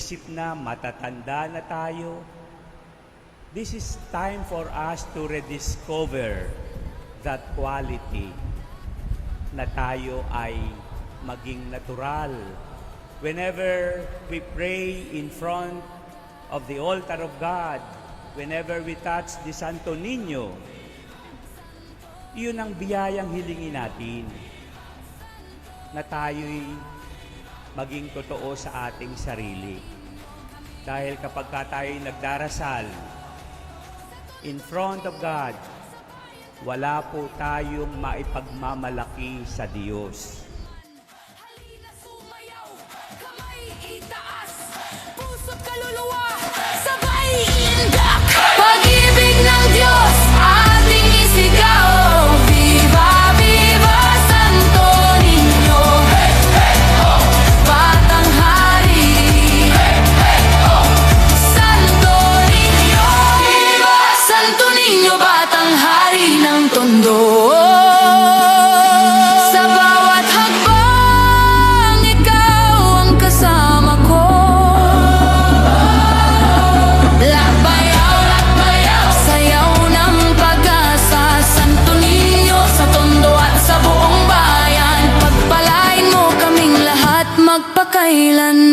isip na matatanda na tayo. This is time for us to rediscover that quality na tayo ay maging natural. Whenever we pray in front of the altar of God, whenever we touch the Santo Niño, yun ang biyayang hilingin natin, na tayo'y maging totoo sa ating sarili. Dahil kapag tayo'y nagdarasal in front of God, wala po tayong maipagmamalaki sa Diyos. Halina sumayaw, kamay itaas, puso't kaluluwa, sabay iindak. Pag-ibig ng Diyos, ating isigaw. Viva, viva Santo Niño, Batang Hari. Santo Niño, viva Santo Niño, Batang Hari ng Tondo. Sa bawat hakbang, ikaw ang kasama ko. Lakbayaw, sayaw ng pag-asa. Santo Niño, sa Tondo at sa buong bayan, pagpalain mo kaming lahat magpakailanman.